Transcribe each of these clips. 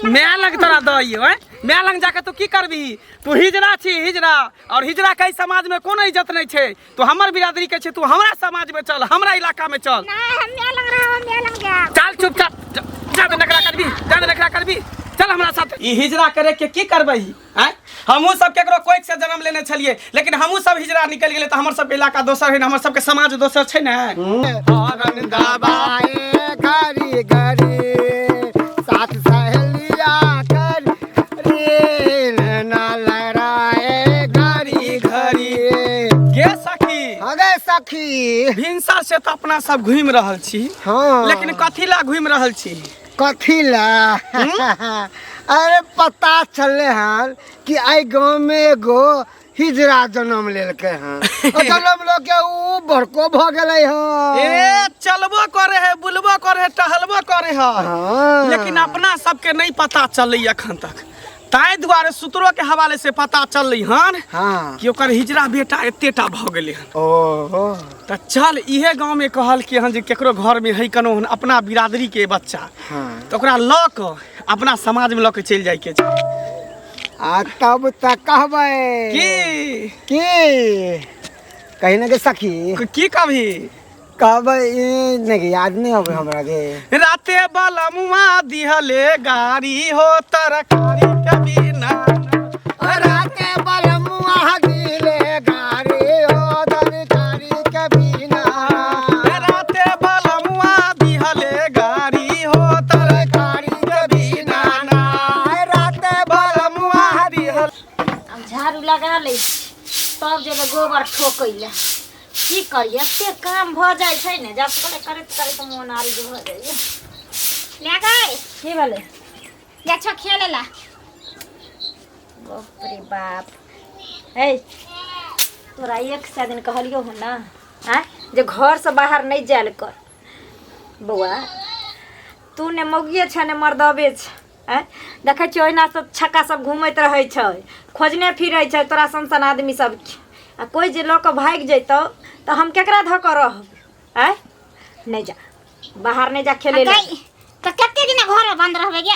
मैं लग तोरा दइयो हैं मैं लग जाके तू की करबी तू हिजरा छी हिजरा और हिजरा के समाज में कोनो इज्जत नहीं छे तू हमर बिरादरी के छे तू हमरा समाज में चल हमरा इलाका में चल नहीं हम मैं लग रहा मैं लग गया चल चुपचाप ज्यादा नखरा करबी चल हमरा साथ ई हिजरा करे के की करबई हैं हमहू सब केकरो कोई से जन्म लेने छलिए लेकिन हमहू सब हिजरा निकल गेले त हमर सब इलाका दोसर है हमर सब के समाज दोसर छै ने हरन दबाए घरी घरी साथ सहेलिया कर रे ना लड़ाए घरी घरी के सखी अगे सखी भिनसा से त अपना सब घूम रहल छी हाँ लेकिन कथी ला घूम रहल छी कथी ला अरे पता चले हन कि आई गांव में एगो हिजरा जन्म लेलके हन जन्म लेके ऊ बड़को भ गेलै हन ए चलबो करे है बुलबो करे है टहलबो करे है हाँ। लेकिन अपना सबके नहीं पता चलै अखन तक ताई दुआरे सूत्रों के हवाले से पता चललै हन हाँ कि ओकर हिजरा बेटा एतेटा भ गेलै हन ओहो त चल इहे गांव में कहल कि हन जे केकरो घर में है कनो अपना बिरादरी के बच्चा हाँ तो ओकरा ल क अपना समाज में ल के चल जाय के छै आ तब तक कहबै की कहीं ना के सखी की कभी कहबै नहीं याद नहीं होबै हमरा के राते बलमुआ दिहले गाड़ी हो तरकारी के बिना राते बलमुआ दिले गाड़ी हो तरकारी के बिना राते बलमुआ दिहले गाड़ी हो तरकारी के बिना राते बलमुआ दिहल हम झाड़ू लगा ले सब जगह गोबर ठोकैला की करिए के काम भ जाय छै ने जब करत मन आरी जो भ जाय ले गई की भेले जा छ खेलेला बाप रे बाप ए तोरा एक से दिन कहलियो हो ना हैं जे घर से बाहर नहीं जायल कर बउआ तू ने मौगिए छ ने मर्दबे छ हैं देखै छी ओहिना सब छक्का सब घुमैत रहै छै खोजने फिरै छै तोरा संसन आदमी सब आ कोई जे लोग भाग जैतो तो हम केकरा धऽ कऽ रहब हैं नहीं जा बाहर नहीं जा खेले ले तो कते दिन घर में बंद रहबे गे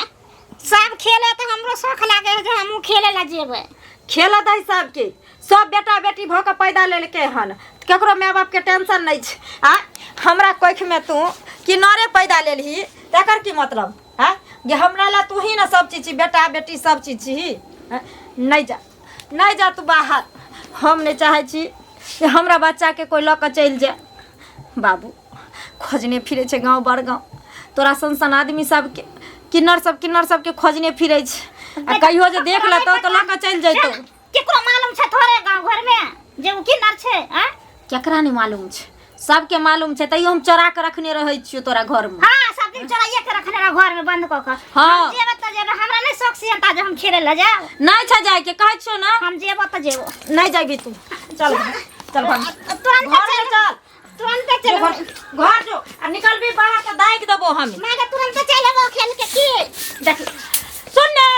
सब खेले तो हमरो शौक लागे है जे हमहू खेले ला जेबे खेलत है सबके सब बेटा बेटी भऽ कऽ पैदा लेलके हन केकरो माय बाप के टेंशन नहीं छै आ हमरा कोख में तू किनारे पैदा लेलही तकर की मतलब हैं जे हमरा ला तू ही ना सब चीज बेटा बेटी सब चीज छी नहीं जा तू बाहर हम नहीं चाहे छी कि हमरा बच्चा के कोई लऽ चल जाए बाबू खोजने फिरे छे गांव बड़ गांव तोरा संसन आदमी सब के किन्नर सब के खोजने फिरे छे आ कहियो जे देख लेतो तो लऽ चल जैतो केकरो मालूम छै थोड़े गांव घर में जे उ किन्नर छै हैं केकरा नहीं मालूम छे सबके मालूम छे तइयो हम चोरा के रखने रहै छियो तोरा घर में हां सब दिन चोराइए के रखने रह घर में बंद क के हाँ। जेबे त जेबे हमरा नहीं शौक सियता जे हम खेले ला जाओ नहीं छे जाए के कहै छियो ना हम जेबो त जेबो नहीं जाबी तू चल भाग तुरंत घर में चल तुरंत चल घर जो आ निकल भी बाहर तो दाइक देबो हम मैं के तुरंत चलेबो खेल के की देख सुन ने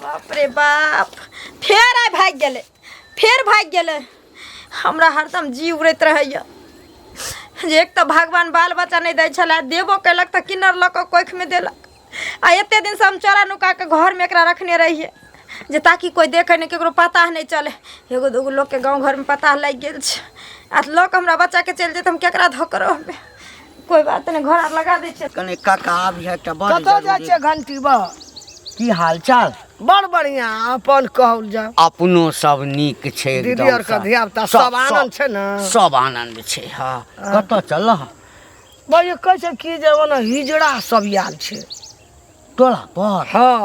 बाप रे बाप फेर भाग गेले हमरा हरदम जी उड़ैत रहैया जे एक तो भगवान बाल बच्चा नहीं दै छला देबो कैलक त किन्नर लऽ कऽ कोख में देलक आ एते दिन से हम चोरा नुका के घर में एकरा रखने रहिए जे ताकि कोई देखे नहीं केकरो पता नहीं चले एगो दूगो लोग के गांव घर में पता लग गेल छै आ लोग हमरा बच्चा के चल जेत हम केकरा धोकर रहबे कोई बात नहीं घर लगा दै छै कने काका आबि है त बड़ कतौ जाइ छै घंटी बा की हाल चाल बड़ बढ़िया अपन कहल जा अपनो सब नीक छै एकदम दीदी और का धिया पुता सब आनंद छै ना सब आनंद छै हां कतौ चल भाई कहै छै कि जे ओना हिजड़ा सब आयल छै टोला पर हां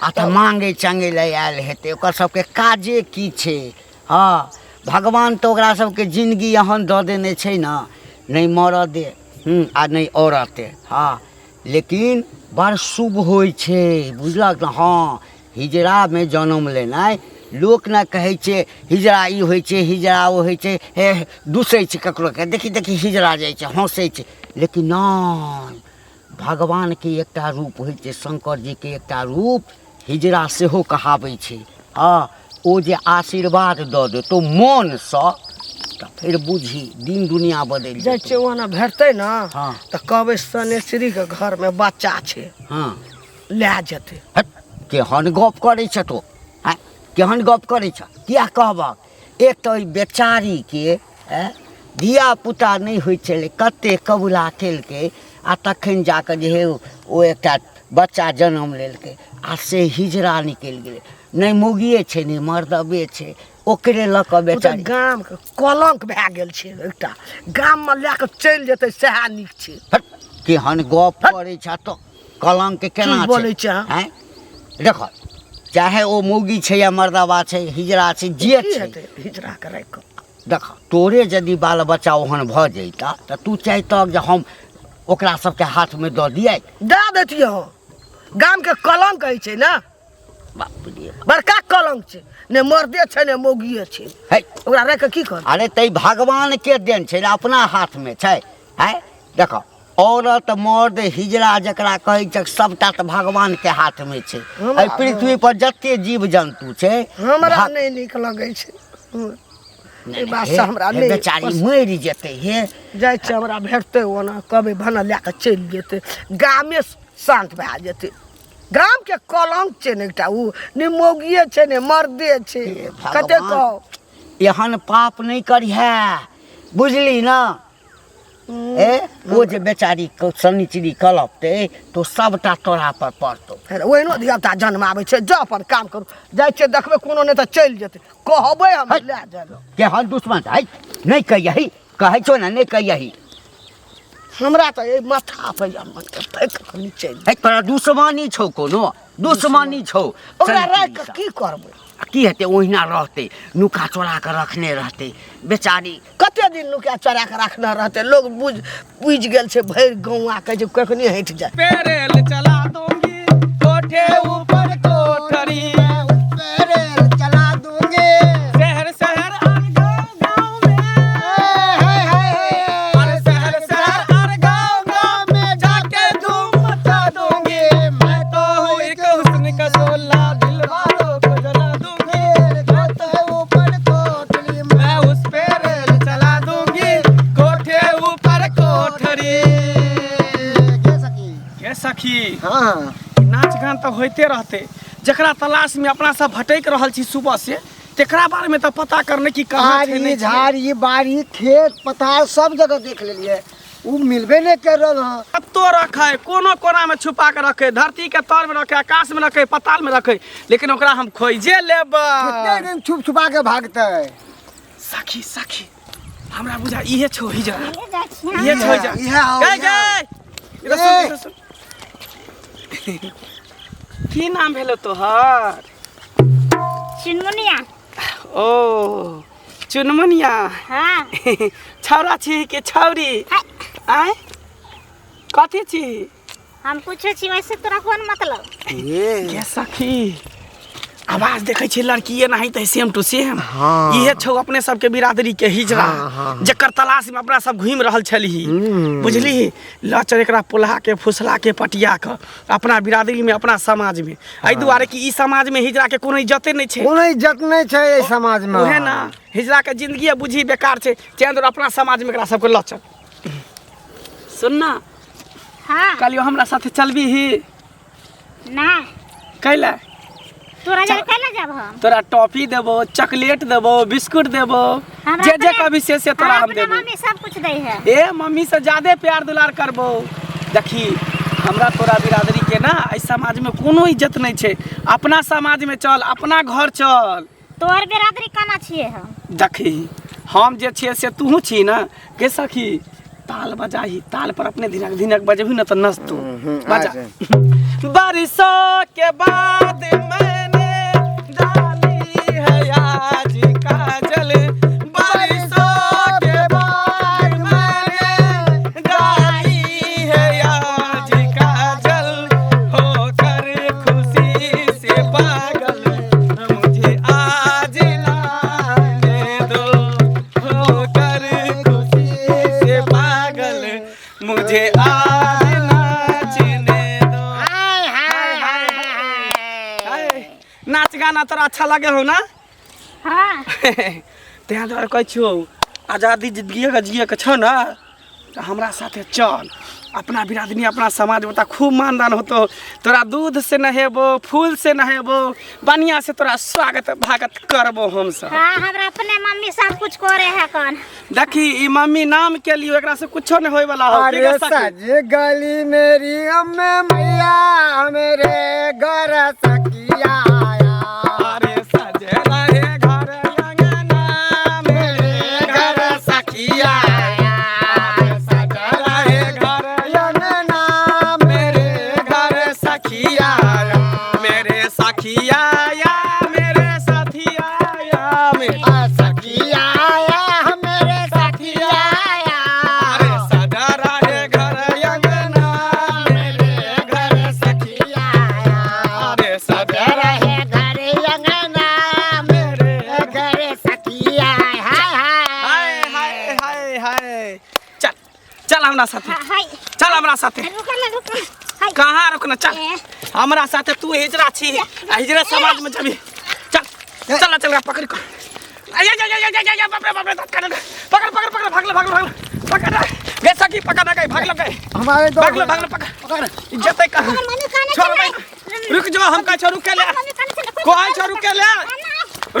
आ त मांगे चंगे ले आयल हेते ओकर सबके काजे की छै हां भगवान तो ओकरा सबके जिंदगी एहन दऽ देने छै ना नहीं मरदे आ नहीं औरते हाँ लेकिन बड़ शुभ होइ छै बुझलक ना हाँ हिजरा में जन्म लेनाइ लोक ना कहै छै हिजरा ई होइ छै हिजरा ओ होइ छै हे दूसै छै ककरो के देखी हिजरा जाइ छै हंसै छै लेकिन नहीं भगवान के एकटा रूप होइ छै शंकर जी के एकटा रूप हिजरा सेहो कहाबै छै हाँ ओ जे आशीर्वाद दऽ देतौ मन सँ तऽ फिर बुझी दिन दुनिया बदलि जाइ छै ओना भेटतै ना हाँ तऽ कहबै सनेश्वरी के घर में बच्चा छै हाँ ले जेते। हट, केहन गप करे छ तो हैं केहन गप करे छ किया कहबक एक तो ई बेचारी के धिया पुता नहीं होइ छलै कते कबूला केलकै आ तखन जाकर जे हे ओ एकटा बच्चा जन्म लेलकै आ से हिजरा निकलि गेलै नहीं मुगिए छै नहीं मर्दबे छै ओकरे लऽ कऽ बेचारी गाम के कलंक भए गेल छै एकटा गाम में लए के चलि जेतै सएह नीक छै। हट, केहन गप करे छ तो कलंक के केना की बोलै छै हैं देखो चाहे ओ मुगी छै या मर्दबा छै हिजरा छै जे की छै हेतै हिजरा के राखि कऽ देख तोरे यदि बाल बच्चा ओहन भऽ जैता तऽ तू चाहतक जे हम ओकरा सबके हाथ में दऽ दियै दए दैतियै हम। गाम के कलंक कहै छै ने बाप रे बड़का कलंक छै ने मर्दे छै ने मौगिए छै है ओकरा राखि कऽ की कर। अरे तै भगवान के देन छै अपना हाथ में छै है देखो औरत मर्द हिजरा जकरा कहै छै सबटा तऽ भगवान के हाथ में छै एहि पृथ्वी पर जते जीव जंतु छै हमरा नहीं नीक लगै छै ई बात से हमरा नहीं बेचारी मरि जेतै हे जाइ छै हमरा भेटतै ओना कहबै भने लए कऽ चलि जेतै गामे शांत भए जेतै। गाम के कलंक छै ने एकटा उ ने मौगिए छै ने मर्दे छै कते कहो एहन पाप नहीं करिहे बुझली ना वो जे बेचारी शनिचरी कलपते तो सबटा तोरा पर पड़तौ। ओहिनो धियापुता जन्म आबै छै जा अपन काम करू जाइ छै देखबै कोनो नहि तऽ चलि जेतै कहबै हम लए जाएब केहन दुश्मन है नहीं कहियही कहै छौ ना नहीं कहियही हमरा तऽ ए माथा पे मन के फेक के नीचे है तोरा दुश्मनी छौ कोनो दुश्मनी छौ ओकरा राखि कऽ की करबै की हेतै ओहिना रहतै नुका चोरा के रखने रहतै बेचारी कते दिन नुका चोरा के रखने रहतै लोग बुझ गेल छै भरि गौवा कहै छै कखनी हटि जाए। पेरेल चला दूंगी कोठे ऊपर कोठरी पेरेल चला दूंगी शहर शहर और गाँव में और शहर शहर और गाँव में जाके धूम मचा दूंगी मैं तो हूँ एक हुस्न का शोला दिल वालों को जला दूंगी कोठे ऊपर कोठरी मैं उस पे रेल चला दूंगी कोठे ऊपर कोठरी के सखी हाँ नाच गान तो होते रहते जकरा तलाश में अपना सब भटक रहल छी सुबह से तेकरा बारे में तो पता करने की कहाँ छै नहीं छै। झाड़ी बाड़ी खेत पथार सब जगह देख लेलिए उ मिलबे नहीं कर रहा है। अब तो रखे कोनो कोना में छुपा के रखे धरती के तर में रखे आकाश में रखे पताल में रखे लेकिन ओकरा हम खोजे लेबै कितने दिन छुप छुपा के भागते सखी सखी हमरा बुझा इहे छौ हिजरा ले जाइ छी इहे छौ जा इहे आओ, गए इहे आओ। गए इधर सुन, इधर सुन। की नाम भेलो तोहर चुनमुनिया ओ चुनमुनिया हाँ छौरा छी के छौरी आय कथी छी हम पूछे छी वैसे तोरा कोन मतलब के सखी आवाज देखे छी लड़कीए नहीं तो सेम टू सेम इहे छौ अपने सबके बिरादरी के हिजरा जकर तलाश में अपना सब घूम रहल छली बुझली लचर एकरा पुल्हा के फुसला के पटिया के अपना बिरादरी में अपना समाज में एहि दुआरे कि ई समाज में हिजरा के कोनो इज्जते नहीं छै कोनो इज्जत नहीं छै ए समाज में उहे ना हिजरा के जिंदगी बुझी बेकार छै चेंद्र अपना समाज में एकरा सबके लचर सुन ना हाँ कलियो हमरा साथे चलबी ही ना कैला तोरा जब कैला जब हम तोरा टॉफी देबो चॉकलेट देबो बिस्कुट देबो हमरा जे जे अपने- कभी से तोरा हम अपने देबो मम्मी सब कुछ दे है ए मम्मी से ज्यादा प्यार दुलार करबो देखी हमरा तोरा बिरादरी के ना इस समाज में कोनो इज्जत नहीं छै अपना समाज में चल अपना घर चल तोर बिरादरी काना छिए हम देखी हम जे छिए से तू छी ना के सखी ताल बजाही ताल पर अपने धिनक धिनक बजबी ना तो नस तू बजा बारिशों के बाद मैंने डाली है आज काजल बारिशों के बाद मैंने डाली है आज काजल होकर खुशी से पागल मुझे आज नाचने दो होकर खुशी से पागल मुझे आज नाचने दो हाय, नाच गाना तोरा अच्छा लगे हो ना हाँ तें द्वारा कहै छियौ आजादी जिंदगी के जिए के छ ना तो हमरा साथे चल अपना बिरादनी अपना समाज में खूब मानदान होतो तोरा दूध से नहेबो फूल से नहेबो बढ़िया से तोरा स्वागत भागत करबो हम सब। हाँ हमरा अपने मम्मी सब कुछ करे है कौन देखी ई मम्मी नाम के लिए एकरा से कुछो नहीं होय वाला हो। अरे सजे गली मेरी अम्मे मैया मेरे घर सखिया आया। अरे सजे रहे घर अंगना मेरे घर सखिया आया। अरे सजे रहे घर अंगना मेरे घर सखिया आया। मेरे सखिया आया मेरे साथिया आया मेरे सखिया आया मेरे सखिया आया। अरे सजा रहे घर अंगना मेरे घर सखिया आया। अरे सजा रहे घर अंगना मेरे घर सखिया आया। हाय हाय हाय हाय चल चल हमरा साथे हाय चल हमरा साथे रुक हाय कहाँ रुकना चल हमरा साथे तू हिजरा छी हिजरा समाज में जबी चल चल चल पकड़ को आया या या या या बाप रे पकड़ पकड़ पकड़ पकड़ भाग ले पकड़ गे सखी पकड़ ना गई भाग ले गई हमारे दो भाग ले पकड़ इज्जत है कहां छोड़ भाई रुक जाओ हम का छोड़ के ले कौन छोड़ के ले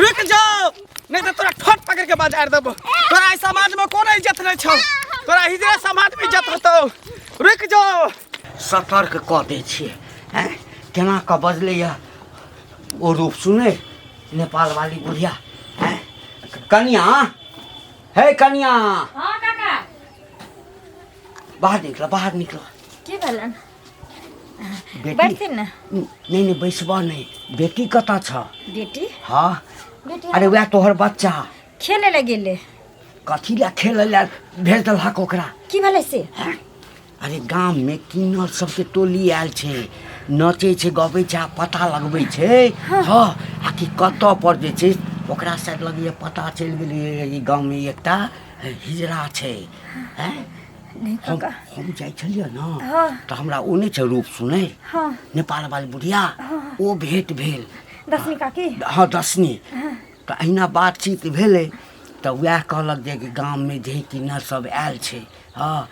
रुक जाओ नहीं तो तोरा ठोट पकड़ के बाजार देबो तोरा इस समाज में कोनो इज्जत नहीं छौ तोरा हिजरा समाज में इज्जत होतो रुक जाओ सतर्क कऽ दै छियै हैं केना कऽ बजलै या ओ रूप सुने नेपाल वाली बुढ़िया हैं कन्या हे कन्या हाँ काका बाहर निकलो की भेलन बेटी बैठथिन ना नहीं बैसबा नहीं बेटी कतऽ छ बेटी हाँ बेटी अरे वएह तोहर बच्चा खेले ले गेले कथी लए खेलै लए भेज देलहक ओकरा की भेलै से हैं? अरे गाम में किन्नर सबके टोली आयल छै नचे छै गबै छै आ पता लगबै छै हाँ आ कि कतऽ पर जे छै ओकरा शायद लगैए पता चलि गेलै ई गाँव में एकटा हिजरा छै हैं नहीं काका हम जाइ छलियै ने हाँ तऽ हमरा ओ नहि छै रूप सुनै हाँ नेपाल वाली बुढ़िया ओ भेंट भेल दसमी काकी हाँ दसनी तऽ अहिना बातचीत भेलै तऽ वएह कहलक जे कि गाममे जे किन्नर सब आयल छै हाँ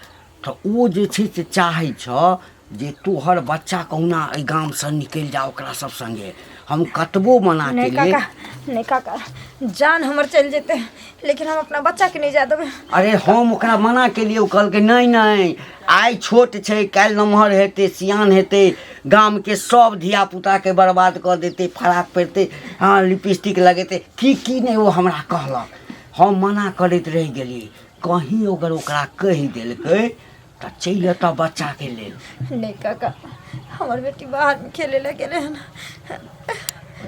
तऽ ओ जे छै से चाहै छ जे तोहर बच्चा कहुना एहि गामसँ निकलि जा ओकरा सब संगे हम कतबो मना नहीं केलिए काका नहीं काका जान हमर चल जेते लेकिन हम अपना बच्चा के नहीं जा देबै अरे हम ओकरा मना केलिए ओ कहलकै नहीं नहीं आइ छोट छै काल्हि नमहर हेतै सियान हेतै गामके सब धियापुताके बर्बाद कऽ देतै फराक पड़तै हाँ लिपस्टिक लगेतै की नहि ओ हमरा कहलक हम मना करैत रहि गेलिए कहीं अगर ओकरा कहि देलकै तऽ चलि अतऽ बच्चाके लेल नहीं काका हमर बेटी बाहर में खेले ले गेले हन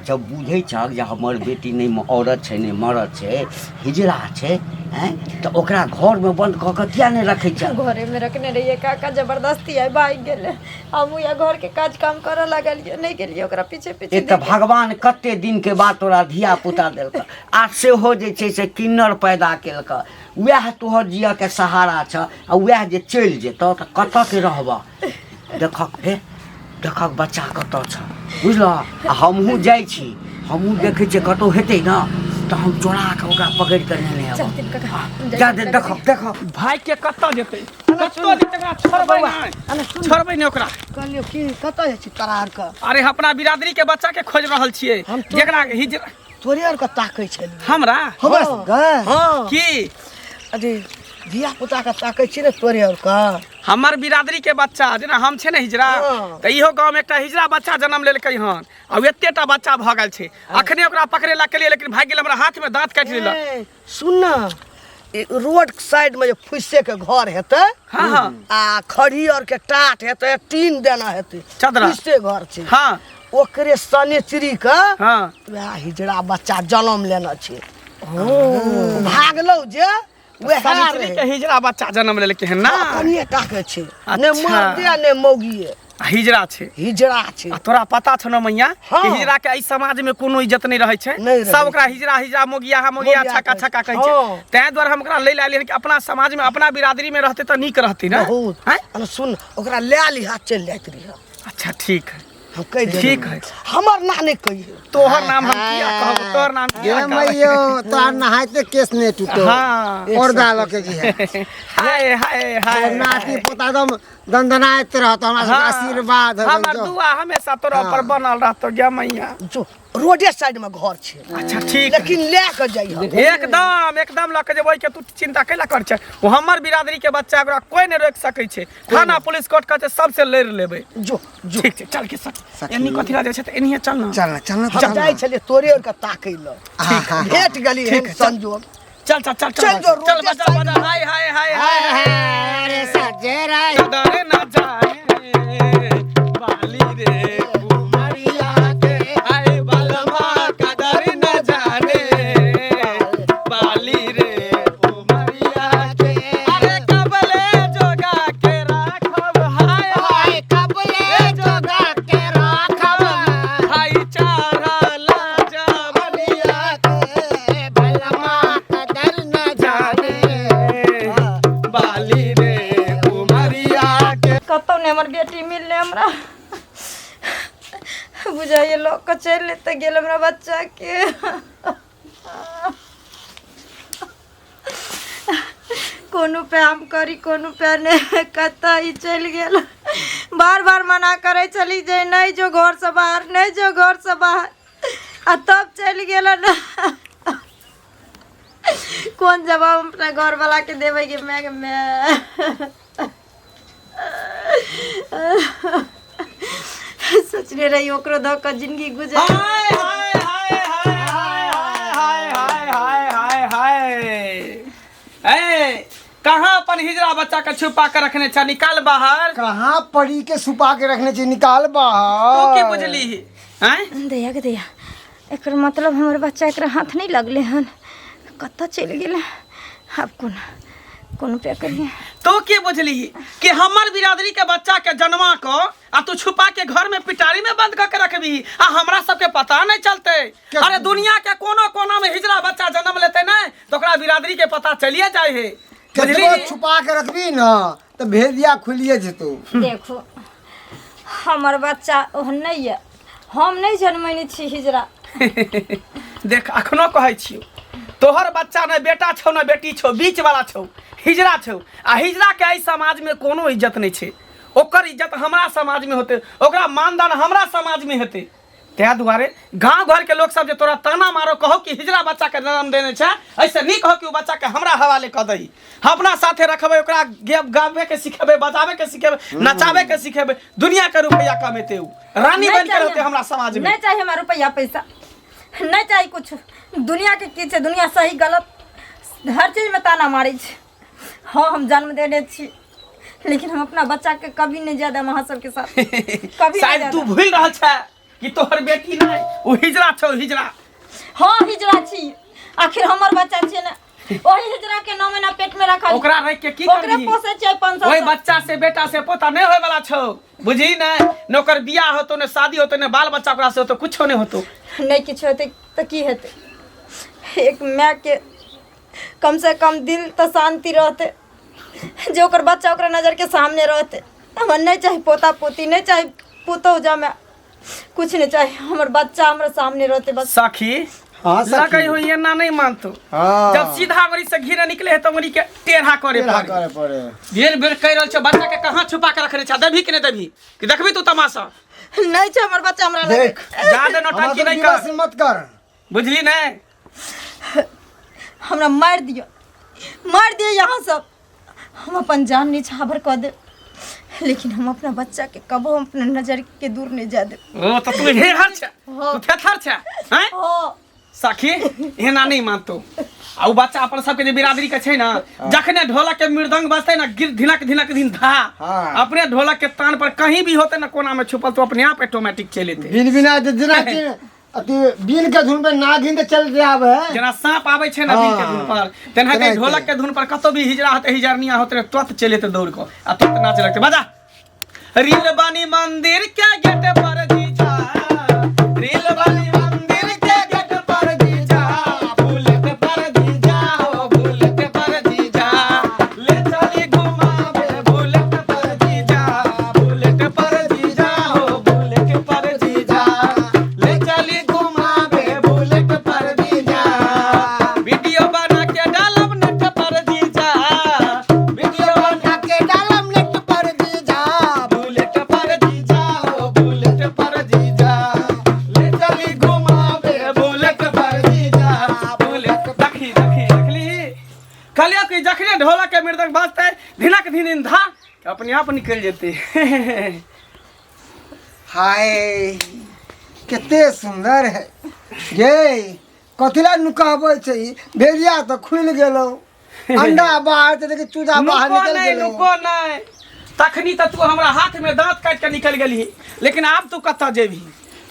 जब बुझै छक जे हमर बेटी नहि औरत छै नहि मरद छै हिजड़ा छै हैं तऽ ओकरा घरमे बंद कऽ कऽ किया नहि रखै छ घरे में रखने रहिए काका जबरदस्ती आई भाग गेले हम या घर के काज काम करे लागलिए नहीं गेलिए ओकरा पीछे पीछे एक तऽ भगवान कते दिन के बाद तोरा धिया पुता देलक आ सेहो जे छै से किन्नर पैदा केलक वएह तोहर जिया के सहारा छ आ वएह जे चलि जेतौ तऽ कतऽ के रहबह देखक बच्चा कतऽ छ बुझलह आ हमहूँ जाइ छी हमहूँ देखै छियै कतहु हेतै ने तऽ हम चोरा कऽ ओकरा पकड़ि कऽ लेने चलथिन आबह काका जा दे देखक भाई के कत्ता जेतै कत्तो जेतै एकरा छोड़बै नहीं छोड़बै नहीं ओकरा कहलियो कि कतऽ जाइ छी तोरा आरके अरे अपना बिरादरी के बच्चा के खोज रहल छियै जेकरा हिजरा तोरे आरके ताकै छलियै हमरा हमरा सबके हाँ की अरे धिया पुता के ताकै छी ने तोरे आरके हमर बिरादरी के बच्चा जेना हम छै ने हिजरा हाँ। तऽ इहो गाँव में एकटा हिजरा बच्चा जन्म लेलकै हन आ एतेटा बच्चा भऽ गेल छै अखने ओकरा पकड़े ला केलिए लेकिन भाग गेल हमरा हाथ में दांत काटि लेलक ए, सुन ना रोड साइड में जे फुस्से के घर हेतै हाँ हाँ आ खड़ी और के टाट हेतै टीन देना हेतै चदरा। फुस्से घर छै हाँ ओकरे सनेचरी के हाँ वएह हिजड़ा बच्चा जन्म लेना छै भागलौ जे वएह सावित्री के हिजरा बच्चा जन्म लेलकै हन ना कनिए टाके छै ने अच्छा। मर्दे ने मौगिए हिजरा छै हिजड़ा छै आ तोरा पता छौ ना मैया हाँ। कि हिजरा के एहि समाज में कोनो इज्जत नहीं रहे छै नहीं रहै सब ओकरा हिजरा हिजरा मोगिया मोगिया छक्का कहै छक्का छै। कहै छै हाँ। तैं द्वारे हम ओकरा ले लालियन कि अपना समाज में अपना बिरादरी में रहते तो नीक रहती ना बहुत हैं? अरे सुन ओकरा ले लिहा चलि जाइत रही अच्छा ठीक है हम कह दे ठीक है। हमर ना नहीं कहिए तोहर नाम हम किया कहब, तोहर नाम किया ये कहब। मैयो तोहार नहाइते केस नहीं टूटो हाँ। और डालो के जी है हाय हाय हाय नाती पोता एकदम दंदनाते रहतो हमरा सबके आशीर्वाद है हमर दुआ हमेशा तोरा ऊपर बनल रहतो गे मैया। जो रोडे साइड में घर छे अच्छा ठीक लेकिन ले के जाइए एकदम एकदम लऽ के जेबै के तू चिंता कैला कर छै। वो हमर बिरादरी के बच्चा ओकरा कोई नहीं रोक सकै छै। थाना पुलिस कोर्ट कहते सबसे लड़ लेबै। जो जो ठीक छै चल के सक एनी कथि ला जाय छै त एनीहे चल ना। चलना चलना हम जाय छले तोरे और के ताकै ल हाँ। भेट गली है संजोग चल चल चल चल जो चल रोडे बजा साइड बजा हाय हाय हाय हाय अरे सजेरा डरे ना जाए बाली रे उमरिया के आए बालमा कदर न जाने बाली रे उमरिया के अरे कबले जोगा के राखब हाय हाय कबले जोगा के राखब हाय चारा लाजा बलिया के बालमा कदर न जाने बाली रे उमरिया के। कतौ ने हमर बेटी मिलले हमरा बुझाइए लोग के चल लेते गेल हमरा बच्चा के। कोनो पे हम करी कोनो पे नहीं कता ही चल गेल। बार बार मना करे चली जाए नहीं जो घर से बाहर नहीं जो घर से बाहर आ तब चल गेल ना। कौन जवाब अपना घर वाला के देवे के मैं सोचने रही ओकरो दो का जिंदगी गुजर। हाय हाय हाय हाय हाय हाय हाय हाय हाय हाय ए कहाँ अपन हिजरा बच्चा के छुपा के रखने छ निकाल बाहर। कहाँ पड़ी के छुपा के रखने चाहिए निकाल तो बाहर के बुझली हैं दैया के दैया एकर मतलब हमर बच्चा एकरा हाथ नहीं लगले हन कत्ता चल गेल। अब कौन पे करिए तो के बुझली कि हमर बिरादरी के बच्चा के जन्मा को आ तू छुपा के घर में पिटारी में बंद करके रखबी आ हमरा सबके पता नहीं चलते। अरे दुनिया के कोनो कोना में हिजरा बच्चा जन्म लेते ना तो ओकरा बिरादरी के पता चलिए जाए है। केतबो छुपा के रखबी ना तो भेदिया खुलिए जेतो। देखो हमर बच्चा ओहन नहीं है हम नहीं जन्मैने छी हिजरा। देख अखनो कहै छियो तोहर बच्चा न बेटा छौ न बेटी छौ बीच वाला छौ हिजरा छौ आ हिजरा के एहि समाज में कोनो इज्जत नहीं छै। ओकर इज्जत हमरा समाज में होते ओकरा मानदान हमरा समाज में हेते। तै दुआरे गांव घर के लोग सब जे तोरा ताना मारो कहो कि हिजरा बच्चा के जन्म देने छै ऐसे नहीं कहो कि वो बच्चा के हमरा हवाले क दई। अपना साथे रखबे ओकरा गावे के सिखेबे बजावे के सिखेबे नचावे के सिखेबे दुनिया के रुपया कमेते उ रानी बन के रहते हमरा समाज में। नहीं चाहिए हमरा रुपया पैसा नहीं चाहिए कुछ। दुनिया के की छै दुनिया सही गलत हर चीज में ताना मारे छै। हाँ हम जन्म देने छी लेकिन हम अपना बच्चा के कभी नहीं ज्यादा महा सब के साथ कभी शायद तू भूल रहा छै कि तोहर बेटी नहीं वो हिजरा छौ हिजरा। हाँ हिजरा छी आखिर हमर बच्चा छै ना ओही हिजरा के नाम ना पेट में रखा ओकरा रख के की ओकरे करबी पोसे छै 500 ओई बच्चा से बेटा से पोता नहीं होय वाला छौ बुझी न नौकर बियाह होतो न शादी होतो न बाल बच्चा ओकरा से होतो कुछो नहीं होतो। नहीं किछु हेतै त की हेतै एक माँ के कम से कम दिल तो शांति रहते जो ओकर बच्चा ओकरा नजर के सामने रहते। हमर नहीं चाहे पोता पोती नहीं चाहे पुतौ जमे कुछ नहीं चाहे हमर बच्चा हमरे सामने रहते बस। सखी हाँ लकई हो ये ना नहीं मानतो। हाँ। जब सीधा गरी से घिरे निकले है तो गरी के टेढ़ा करे टेढ़ा पड़े। करे पड़े बेर बेर कह रहल छ बच्चा के कहां छुपा के रखने छ देबी कि नहीं देबी कि देखबी तू तमाशा। नहीं छै हमर बच्चा हमरा लगे। देख ज्यादा नौटंकी नहीं गिलास कर मत कर बुझली नहीं। हमरा मार दियो यहाँ सब हम अपन जान निछावर कर दे लेकिन हम अपना बच्चा के कबो अपने नजर के दूर नहीं जा दे। ओ तो तू हेहर छ तू थेथर छ हैं हो सखी एना नहीं मानतो। आ उ बच्चा अपन सबके जे बिरादरी के छै ना जखने ढोलक के मृदंग बजते ना गिर धिनक धिनक दिन धा हाँ। अपने ढोलक के तान पर कहीं भी होते ना कोना में छुपल तो अपने आप ऑटोमेटिक चले थे। बिन बिना जना कि अति बिन के धुन पे नागिन ते चल जावे जना सांप आवे छै ना बिन के धुन पर तेना के ढोलक के धुन पर कतो भी हिजरा होते हिजरनिया होते तुरंत चले थे दौड़ को आ तुरंत नाच लगते बजा रील बानी मंदिर के गेट पर जीजा रील बानी मंदिर के गेट पर जीजा बुलेट पर जीजा हो बुलेट पर जीजा ले चली घुमावे बुलेट पर जीजा बुलेट पर जीजा हो बुलेट पर भी दिन था कि अपने आप निकल जेते। हाय कते सुंदर है ये कथिला नुकाबै छै भेड़िया तो खुल गेलो अंडा बाहर से देखि चूजा बाहर निकल गेलो नुको नहीं तखनी तो तू हमरा हाथ में दांत काट के निकल गेली, लेकिन अब तू कत्ता जेबी?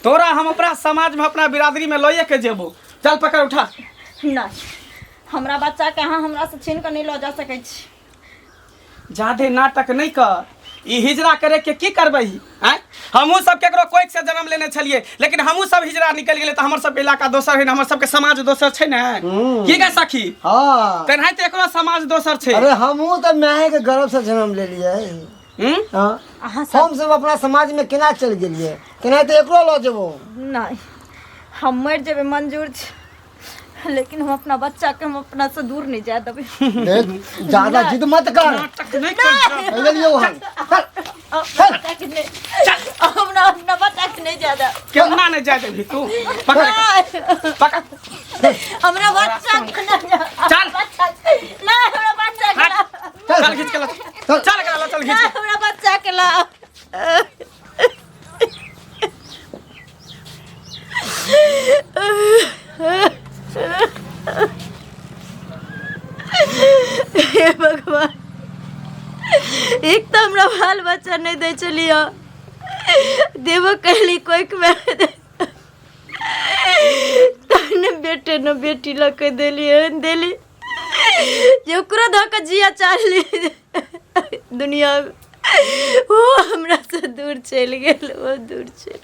तोरा हम अपना समाज में अपना बिरादरी में लोये के जेबो। चल पकड़ उठा। नहीं, हमरा बच्चा के यहाँ हमरा से छीन के नहीं लो जा सकै छी। ज्यादे नाटक नहीं कर। ई हिजरा करे के की करबै? हैं हमहू सब केकरो कोई से जन्म लेने छलिए, लेकिन हमहू सब हिजरा निकल गेले तो हमर सब इलाका दोसर है, हमर सब के समाज दोसर छै ने। की गे सखी? हां तेनाही तो एकरो समाज दोसर छै। अरे हमहू तो माय के गर्भ से जन्म ले लिए। हां हम सब अपना समाज में केना चल गेलिए, केना तो एकरो लो जेबो। नहीं, हम मर जेबे मंजूर छै, लेकिन हम अपना बच्चा के हम अपना से दूर नहीं जाए देबे। ज्यादा जिद मत कर। नाटक नहीं कर। चलिए वहां हमरा अपना बच्चा के नहीं जाए दे। केना नहीं जाए देबी तू? पकड़ पकड़ हमरा बच्चा के नहीं चल ना, हमरा बच्चा के ला। चल खींच के ला, चल के ला, चल खींच के। हमरा बच्चा के ला। हे भगवान, एक तो हमरा बाल बच्चा नहीं दे चलियो, देवो कहली कोई में बेटे न बेटी लग देली जो धोके जिया चाहली दुनिया में, वो हमरा से दूर चल गेल, वो दूर चल।